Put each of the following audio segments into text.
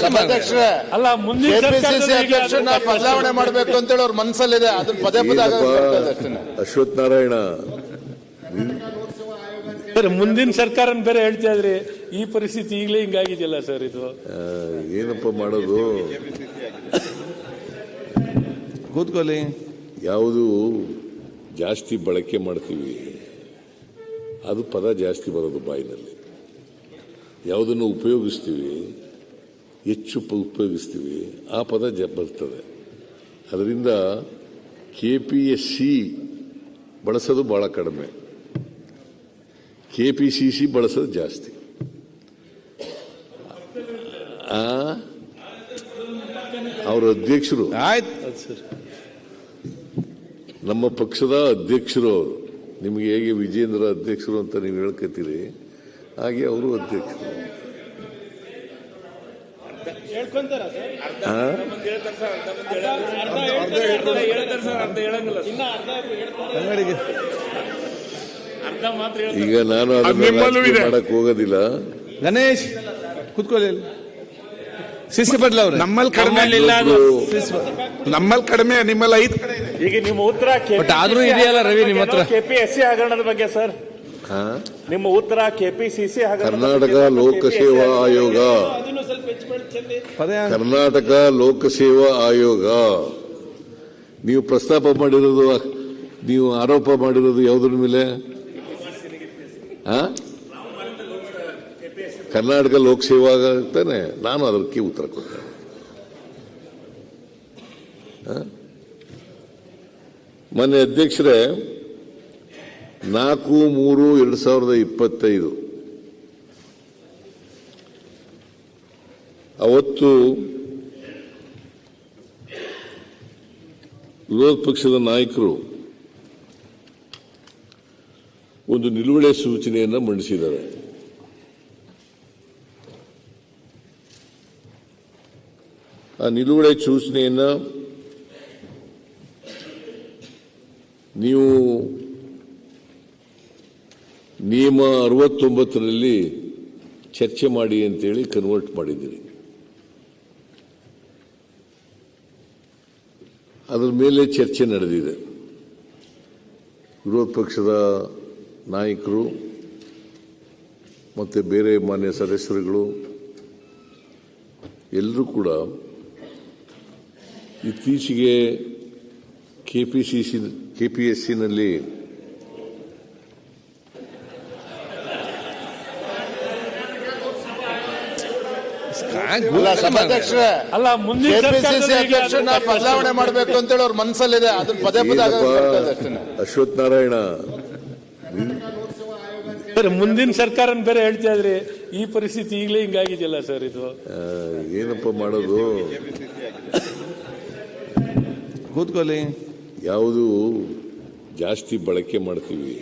ಸಭಾಧ್ಯಕ್ಷರೇ, ಅಲ್ಲ ಮುಂದಿನ ಕೆಪಿಸಿಸಿ ಅಧ್ಯಕ್ಷರನ್ನ ಬದಲಾವಣೆ ಮಾಡಬೇಕು ಅಂತೇಳಿ ಅವ್ರ ಮನಸ್ಸಲ್ಲಿದೆ. ಅದನ್ನ ಪದೇ ಪದೇ ಅಶ್ವಥ್ ನಾರಾಯಣ ಸರ್, ಮುಂದಿನ ಸರ್ಕಾರ ಬೇರೆ ಹೇಳ್ತಾ ಇದ್ರಿ. ಈ ಪರಿಸ್ಥಿತಿ ಈಗಲೇ ಹಿಂಗಾಗಿದೆಯಲ್ಲ ಸರ್, ಇದು ಏನಪ್ಪ ಮಾಡೋದು? ಕೂತ್ಕೊಳ್ಳಿ. ಯಾವುದು ಜಾಸ್ತಿ ಬಳಕೆ ಮಾಡ್ತೀವಿ ಅದು ಪದ ಜಾಸ್ತಿ ಬರೋದು ಬಾಯಿನಲ್ಲಿ. ಯಾವುದನ್ನು ಉಪಯೋಗಿಸ್ತೀವಿ ಹೆಚ್ಚು ಉಪಯೋಗಿಸ್ತೀವಿ ಆ ಪದ ಬರ್ತದೆ. ಅದರಿಂದ KPSC ಬಳಸೋದು ಬಹಳ ಕಡಿಮೆ, KPCC ಬಳಸೋದು ಜಾಸ್ತಿ. ಅವರ ಅಧ್ಯಕ್ಷರು ನಮ್ಮ ಪಕ್ಷದ ಅಧ್ಯಕ್ಷರು ಅವರು. ನಿಮಗೆ ಹೇಗೆ ವಿಜೇಂದ್ರ ಅಧ್ಯಕ್ಷರು ಅಂತ ನೀವು ಹೇಳ್ಕೊತೀರಿ, ಹಾಗೆ ಅವರು ಅಧ್ಯಕ್ಷರು. ಈಗ ನಾನು ಅದನ್ನ ಮಾಡಕ್ ಹೋಗೋದಿಲ್ಲ. ಗಣೇಶ್ ಕೂತ್ಕೊಳ್ಳಿ. ಸಿಸಿ ಪಟ್ಲ ಅವರು ನಮ್ಮಲ್ಲಿ ಕಡಿಮೆ ನಿಮ್ಮಲ್ಲಿ 5 ಕಡೆ. ಈಗ ನಿಮ್ಮ ಉತ್ತರ ಆದ್ರೂ ಇದೆಯಲ್ಲ ರವಿ ನಿಮ್ಮ ಹತ್ರ KPSC ಹಗರಣದ ಬಗ್ಗೆ ಸರ್. ನಿಮ್ಮ ಉತ್ತರ KPCC ಕರ್ನಾಟಕ ಲೋಕಸೇವಾ ಆಯೋಗ, ಕರ್ನಾಟಕ ಲೋಕಸೇವಾ ಆಯೋಗ ನೀವು ಪ್ರಸ್ತಾಪ ಮಾಡಿರೋದು, ನೀವು ಆರೋಪ ಮಾಡಿರೋದು ಯಾವುದ್ರ ಮೇಲೆ? ಕರ್ನಾಟಕ ಲೋಕಸೇವಾ ತಾನೆ. ನಾನು ಅದಕ್ಕೆ ಉತ್ತರ ಕೊಟ್ಟೆ. ಮೊನ್ನೆ ಅಧ್ಯಕ್ಷರೇ 4/3/2025 ಅವತ್ತು ವಿರೋಧ ಪಕ್ಷದ ನಾಯಕರು ಒಂದು ನಿಲುವಳಿ ಸೂಚನೆಯನ್ನು ಮಂಡಿಸಿದ್ದಾರೆ. ಆ ನಿಲುವಳಿ ಸೂಚನೆಯನ್ನು ನೀವು ನಿಯಮ 69ರಲ್ಲಿ ಚರ್ಚೆ ಮಾಡಿ ಅಂತೇಳಿ ಕನ್ವರ್ಟ್ ಮಾಡಿದ್ದೀರಿ. ಅದರ ಮೇಲೆ ಚರ್ಚೆ ನಡೆದಿದೆ. ವಿರೋಧ ಪಕ್ಷದ ನಾಯಕರು ಮತ್ತು ಬೇರೆ ಮಾನ್ಯ ಸದಸ್ಯರುಗಳು ಎಲ್ಲರೂ ಕೂಡ ಇತ್ತೀಚೆಗೆ KPSCನಲ್ಲಿ ಸಭಾಧ್ಯಕ್ಷರೇ, KPCC ಅಧ್ಯಕ್ಷರನ್ನ ಬದಲಾವಣೆ ಮಾಡಬೇಕು ಅಂತೇಳಿ ಅವ್ರ ಮನಸ್ಸಲ್ಲಿದೆ. ಅದನ್ನ ಪದೇ ಪದೇ ಅಶ್ವಥ್ ನಾರಾಯಣ ಸರ್, ಮುಂದಿನ ಸರ್ಕಾರ ಬೇರೆ ಹೇಳ್ತಾ ಇದ್ರಿ. ಈ ಪರಿಸ್ಥಿತಿ ಈಗಲೇ ಹಿಂಗಾಗಿದೆಯಲ್ಲ ಸರ್, ಇದು ಏನಪ್ಪ ಮಾಡೋದು? ಕೂತ್ಕೊಳ್ಳಿ. ಯಾವುದು ಜಾಸ್ತಿ ಬಳಕೆ ಮಾಡ್ತೀವಿ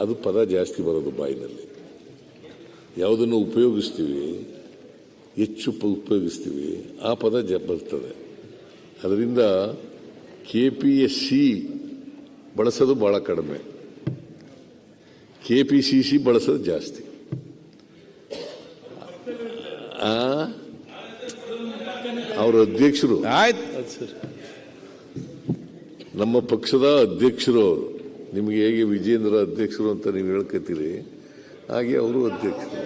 ಅದು ಪದ ಜಾಸ್ತಿ ಬರೋದು ಬಾಯಿನಲ್ಲಿ. ಯಾವುದನ್ನು ಉಪಯೋಗಿಸ್ತೀವಿ ಹೆಚ್ಚು ಉಪಯೋಗಿಸ್ತೀವಿ ಆ ಪದ ಬರ್ತದೆ. ಅದರಿಂದ KPSC ಬಳಸೋದು ಬಹಳ ಕಡಿಮೆ, KPCC ಬಳಸೋದು ಜಾಸ್ತಿ. ಅವರ ಅಧ್ಯಕ್ಷರು ನಮ್ಮ ಪಕ್ಷದ ಅಧ್ಯಕ್ಷರು ಅವರು. ನಿಮಗೆ ಹೇಗೆ ವಿಜೇಂದ್ರ ಅಧ್ಯಕ್ಷರು ಅಂತ ನೀವು ಹೇಳ್ಕೊತೀರಿ, ಹಾಗೆ ಅವರು ಅಧ್ಯಕ್ಷರು.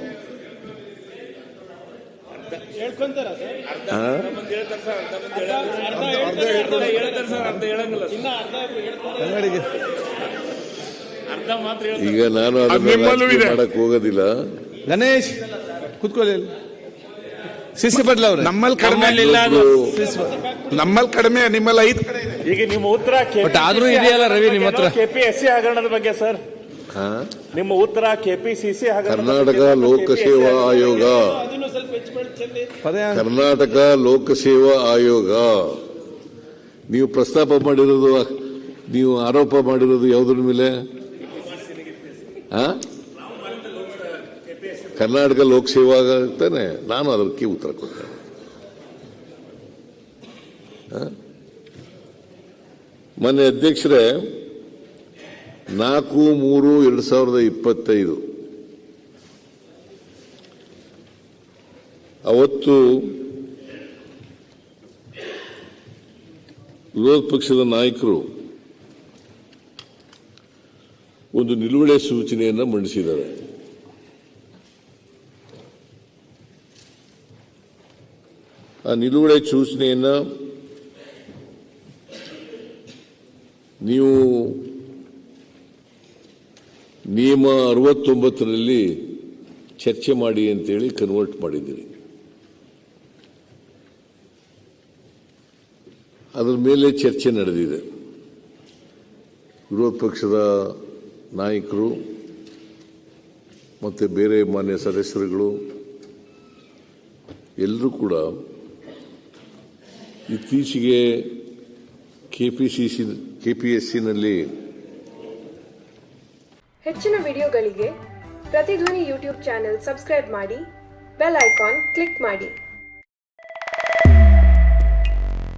ಈಗ ನಾನು ಅದನ್ನ ಮಾಡಕ್ ಹೋಗೋದಿಲ್ಲ. ಗಣೇಶ್ ಕೂತ್ಕೊಳ್ಳಿ. ಸಿಸಿ ಪಟ್ಲ ಅವರು ನಮ್ಮಲ್ಲಿ ಕಡಿಮೆ ನಿಮ್ಮಲ್ಲಿ 5 ಕಡೆ. ಈಗ ನಿಮ್ಮ ಉತ್ತರ ಆದ್ರೂ ಇದೆಯಲ್ಲ ರವಿ ನಿಮ್ಮ ಹತ್ರ KPSC ಹಗರಣದ ಬಗ್ಗೆ ಸರ್. ನಿಮ್ಮ ಉತ್ತರ KPCC ಕರ್ನಾಟಕ ಲೋಕಸೇವಾ ಆಯೋಗ, ಕರ್ನಾಟಕ ಲೋಕಸೇವಾ ಆಯೋಗ ನೀವು ಪ್ರಸ್ತಾಪ ಮಾಡಿರೋದು, ನೀವು ಆರೋಪ ಮಾಡಿರೋದು ಯಾವುದ್ರ ಮೇಲೆ? ಕರ್ನಾಟಕ ಲೋಕಸೇವಾ ತಾನೆ. ನಾನು ಅದಕ್ಕೆ ಉತ್ತರ ಕೊಟ್ಟೆ. ಮೊನ್ನೆ ಅಧ್ಯಕ್ಷರೇ 4/3/2025 ಅವತ್ತು ವಿರೋಧ ಪಕ್ಷದ ನಾಯಕರು ಒಂದು ನಿಲುವಳಿ ಸೂಚನೆಯನ್ನು ಮಂಡಿಸಿದ್ದಾರೆ. ಆ ನಿಲುವಳಿ ಸೂಚನೆಯನ್ನು ನೀವು ನಿಯಮ 69ರಲ್ಲಿ ಚರ್ಚೆ ಮಾಡಿ ಅಂತೇಳಿ ಕನ್ವರ್ಟ್ ಮಾಡಿದ್ದೀರಿ. ಅದರ ಮೇಲೆ ಚರ್ಚೆ ನಡೆದಿದೆ. ವಿರೋಧ ಪಕ್ಷದ ನಾಯಕರು ಮತ್ತು ಬೇರೆ ಮಾನ್ಯ ಸದಸ್ಯರುಗಳು ಎಲ್ಲರೂ ಕೂಡ ಇತ್ತೀಚೆಗೆ ಕೆಪಿಎಸ್ಸಿನಲ್ಲಿ ಹೆಚ್ಚಿನ ವಿಡಿಯೋಗಳಿಗೆ ಪ್ರತಿಧ್ವನಿ ಯೂಟ್ಯೂಬ್ ಚಾನೆಲ್ ಸಬ್ಸ್ಕ್ರೈಬ್ ಮಾಡಿ, ಬೆಲ್ ಐಕಾನ್ ಕ್ಲಿಕ್ ಮಾಡಿ.